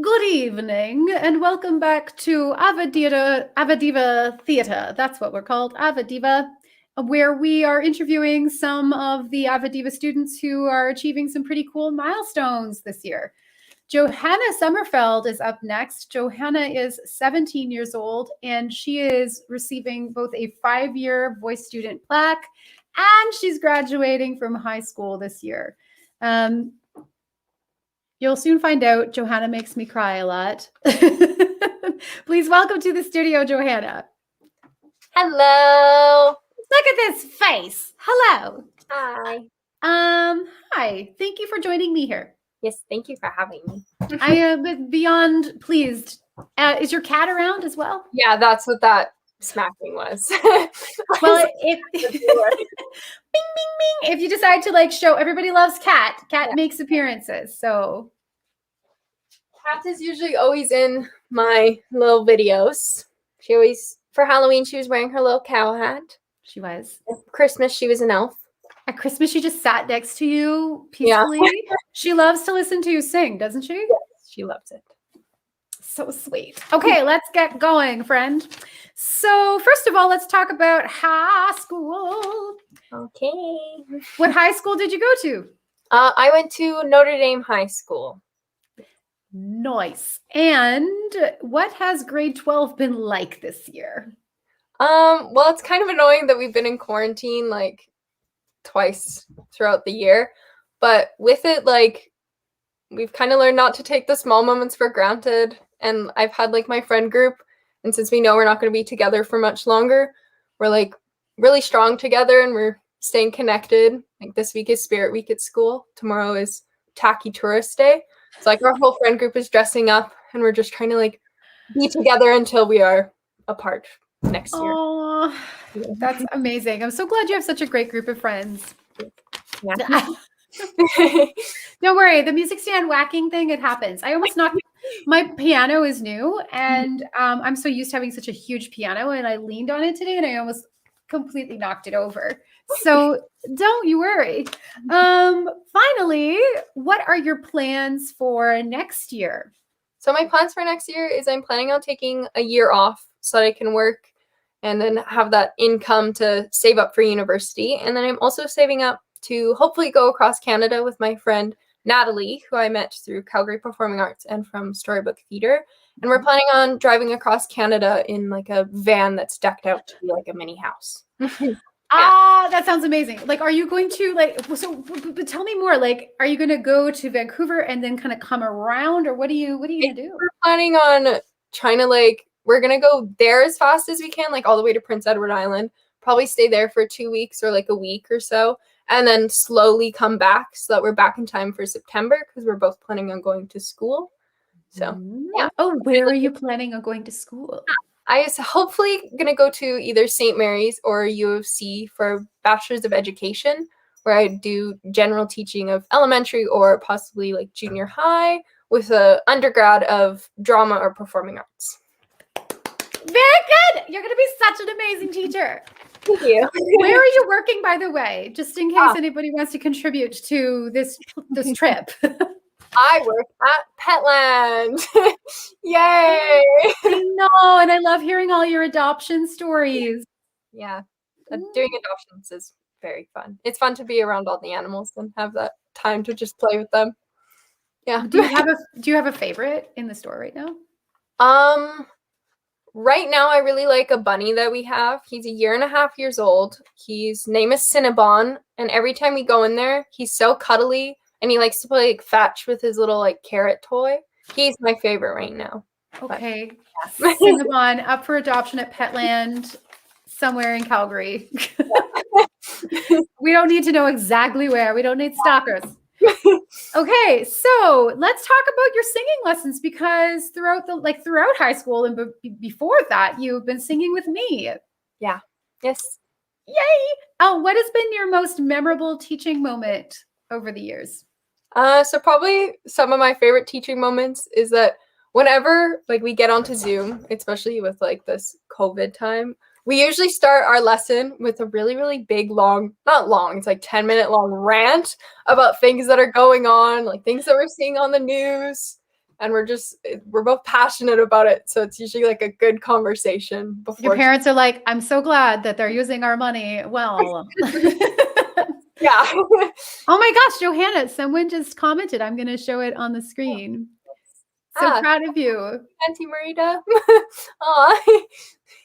Good evening, and welcome back to AvidDiva Theatre. That's what we're called, AvidDiva, where we are interviewing some of the AvidDiva students who are achieving some pretty cool milestones this year. Johanna Sommerfeld is up next. Johanna is 17 years old, and she is receiving both a 5-year voice student plaque, and she's graduating from high school this year. You'll soon find out. Johanna makes me cry a lot. Please welcome to the studio, Johanna. Hello. Look at this face. Hello. Hi. Hi. Thank you for joining me here. Yes, thank you for having me. I am beyond pleased. Is your cat around as well? Yeah, that's what that smacking was. Well, bing, bing, bing. If you decide to show everybody loves Cat makes appearances. So Cat is usually always in my little videos. She always, for Halloween, she was wearing her little cow hat. She was. At Christmas, she was an elf. At Christmas, she just sat next to you peacefully. Yeah. She loves to listen to you sing, doesn't she? Yes, she loves it. So sweet. Okay, let's get going, friend. So first of all, let's talk about high school. Okay. What high school did you go to? I went to Notre Dame High School. Nice. And what has grade 12 been like this year? Well, it's kind of annoying that we've been in quarantine like twice throughout the year, but with it, like, we've kind of learned not to take the small moments for granted. And I've had like my friend group, and since we know we're not going to be together for much longer, we're like really strong together and we're staying connected. Like this week is Spirit Week at school. Tomorrow is Tacky Tourist Day. So like our whole friend group is dressing up and we're just trying to like be together until we are apart next year. Oh, that's amazing. I'm so glad you have such a great group of friends. Yeah. Don't worry, the music stand whacking thing, it happens. I almost knocked my piano is new, and I'm so used to having such a huge piano, and I leaned on it today and I almost completely knocked it over. So don't you worry. Finally, what are your plans for next year? So my plans for next year is I'm planning on taking a year off so that I can work and then have that income to save up for university. And then I'm also saving up to hopefully go across Canada with my friend Natalie, who I met through Calgary Performing Arts and from Storybook Theatre. And we're planning on driving across Canada in like a van that's decked out to be like a mini house. That sounds amazing. Like, are you going to but tell me more. Like, are you going to go to Vancouver and then kind of come around, or what are you going to do? We're planning on trying to we're going to go there as fast as we can, like all the way to Prince Edward Island, probably stay there for 2 weeks or like a week or so, and then slowly come back so that we're back in time for September because we're both planning on going to school. So, yeah. Oh, where are you planning on going to school? I was hopefully going to go to either St. Mary's or U of C for Bachelor's of Education, where I do general teaching of elementary or possibly like junior high with an undergrad of drama or performing arts. Very good. You're going to be such an amazing teacher. Thank you. Where are you working, by the way, just in case anybody wants to contribute to this trip? I work at Petland. Yay! I know, and I love hearing all your adoption stories. Yeah, doing adoptions is very fun. It's fun to be around all the animals and have that time to just play with them. Yeah. Do you have a favorite in the store right now? Right now I really like a bunny that we have. He's 1.5 years old. His name is Cinnabon, and every time we go in there, he's so cuddly. And he likes to play fetch with his little carrot toy. He's my favorite right now. Okay. Yeah. Cinnabon up for adoption at Petland somewhere in Calgary. We don't need to know exactly where. We don't need stalkers. Okay, so let's talk about your singing lessons, because throughout high school and before that, you've been singing with me. Yeah. Yes. Yay! Oh, what has been your most memorable teaching moment over the years? So probably some of my favorite teaching moments is that whenever we get onto Zoom, especially with this COVID time, we usually start our lesson with a really, really big, not long, it's 10-minute long rant about things that are going on, things that we're seeing on the news. and we're both passionate about it. So it's usually like a good conversation before. Your parents are like, I'm so glad that they're using our money well. Yeah. Oh my gosh, Johanna, someone just commented. I'm going to show it on the screen. So proud of you. Auntie Marita. Aw.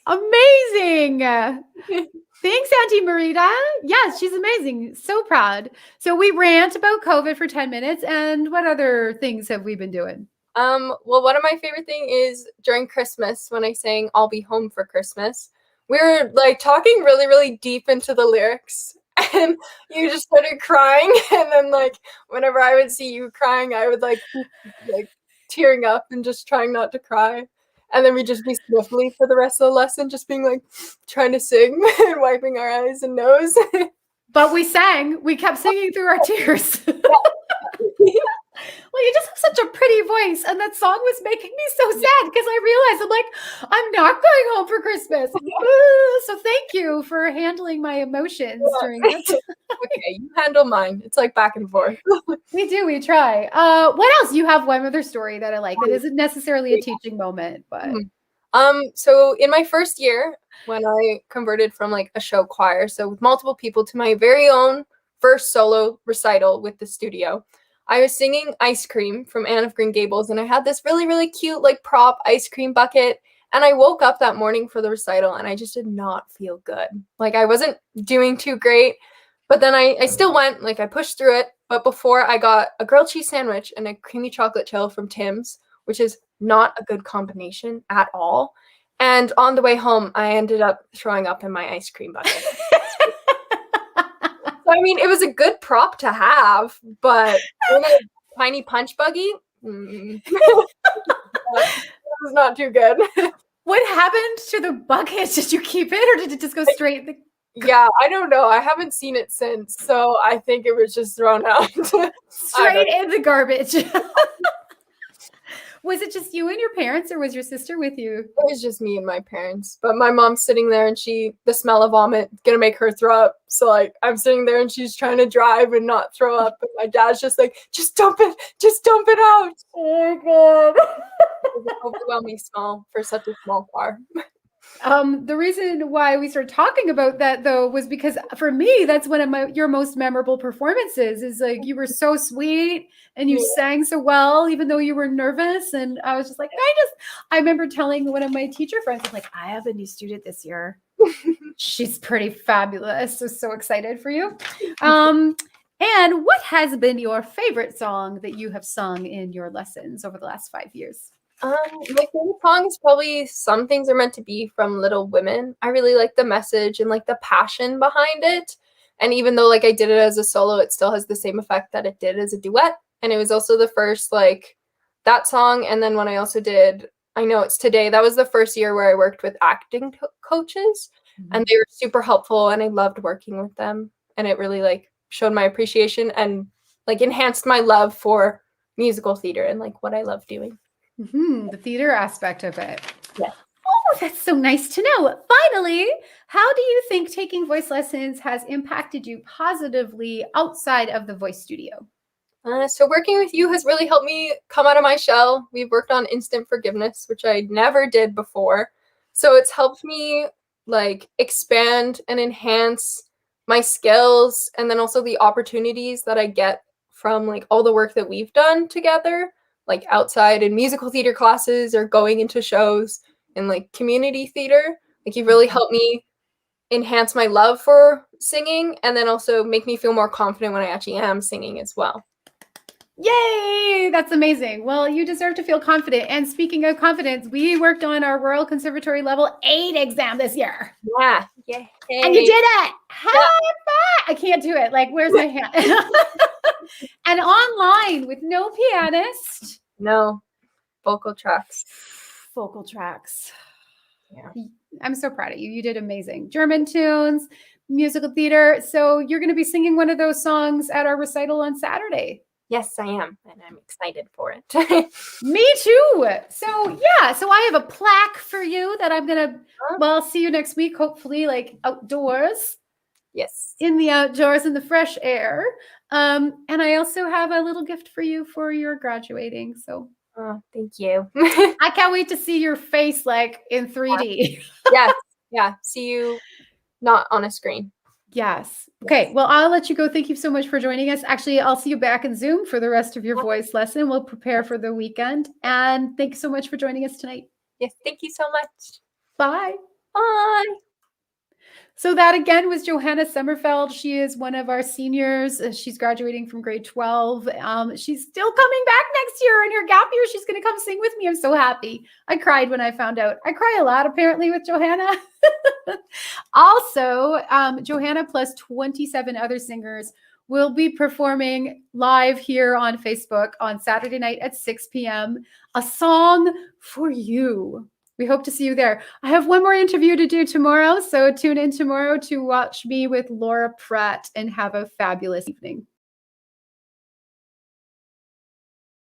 Amazing. Thanks, Auntie Marita. Yes, she's amazing. So proud. So we rant about COVID for 10 minutes. And what other things have we been doing? Well, one of my favorite things is during Christmas when I sang I'll Be Home for Christmas. We were like talking really, really deep into the lyrics, and you just started crying. And then like whenever I would see you crying, I would like tearing up and just trying not to cry. And then we'd just be sniffly for the rest of the lesson, just being like trying to sing and wiping our eyes and nose. But we sang. We kept singing through our tears. Well, you just have such a pretty voice, and that song was making me so sad because I realized I'm like, I'm not going home for Christmas. So thank you for handling my emotions during this. Okay, you handle mine. It's like back and forth. We do. We try. What else? You have one other story that I like that isn't necessarily a teaching moment, but. So in my first year, when I converted from like a show choir, so with multiple people, to my very own first solo recital with the studio, I was singing Ice Cream from Anne of Green Gables, and I had this really, really cute like prop ice cream bucket. And I woke up that morning for the recital and I just did not feel good. Like I wasn't doing too great, but then I still went, like I pushed through it. But before, I got a grilled cheese sandwich and a creamy chocolate chill from Tim's, which is not a good combination at all. And on the way home, I ended up throwing up in my ice cream bucket. So, I mean, it was a good prop to have, but in a tiny punch buggy, it was not too good. What happened to the bucket? Did you keep it, or did it just go straight? Yeah, I don't know. I haven't seen it since, so I think it was just thrown out. Straight in the garbage. Was it just you and your parents, or was your sister with you? It was just me and my parents. But my mom's sitting there, and the smell of vomit gonna make her throw up. So like I'm sitting there and she's trying to drive and not throw up. And my dad's just like, just dump it out. Oh my God. It was an overwhelming smell for such a small car. The reason why we started talking about that though was because for me, that's one of your most memorable performances. Is like you were so sweet and you sang so well, even though you were nervous. And I was just like, I remember telling one of my teacher friends, I'm like, I have a new student this year. She's pretty fabulous. So excited for you. And what has been your favorite song that you have sung in your lessons over the last 5 years? My favorite song is probably Some Things Are Meant to Be from Little Women. I really like the message and like the passion behind it. And even though like I did it as a solo, it still has the same effect that it did as a duet. And it was also the first like that song. And then when I also did I Know It's Today, that was the first year where I worked with acting coaches. And they were super helpful and I loved working with them. And it really like showed my appreciation and like enhanced my love for musical theater and like what I love doing. The theater aspect of it. Yeah. Oh, that's so nice to know. Finally, how do you think taking voice lessons has impacted you positively outside of the voice studio? So working with you has really helped me come out of my shell. We've worked on instant forgiveness, which I never did before. So it's helped me like expand and enhance my skills and then also the opportunities that I get from like all the work that we've done together, like outside in musical theater classes or going into shows in like community theater. Like you've really helped me enhance my love for singing and then also make me feel more confident when I actually am singing as well. Yay! That's amazing. Well, you deserve to feel confident. And speaking of confidence, we worked on our Royal Conservatory Level 8 exam this year. Yeah. Yay. And you did it. High five! I can't do it. Like, where's my hand? And online with no pianist. No. Vocal tracks. Vocal tracks. Yeah. I'm so proud of you. You did amazing. German tunes, musical theater. So you're going to be singing one of those songs at our recital on Saturday. Yes, I am. And I'm excited for it. Me too. So yeah, so I have a plaque for you that I'm going to, well, see you next week, hopefully like outdoors. Yes. In the outdoors, in the fresh air. And I also have a little gift for you for your graduating. So Oh, thank you. I can't wait to see your face like in 3D. Yes. Yeah. See you not on a screen. Yes. Okay. Well, I'll let you go. Thank you so much for joining us. Actually, I'll see you back in Zoom for the rest of your voice lesson. We'll prepare for the weekend. And thank you so much for joining us tonight. Yes. Thank you so much. Bye. Bye. So that again was Johanna Sommerfeld. She is one of our seniors. She's graduating from grade 12. She's still coming back next year in her gap year. She's going to come sing with me. I'm so happy. I cried when I found out. I cry a lot apparently with Johanna. Also, Johanna plus 27 other singers will be performing live here on Facebook on Saturday night at 6 p.m. A song for you. We hope to see you there. I have one more interview to do tomorrow, so tune in tomorrow to watch me with Laura Pratt and have a fabulous evening.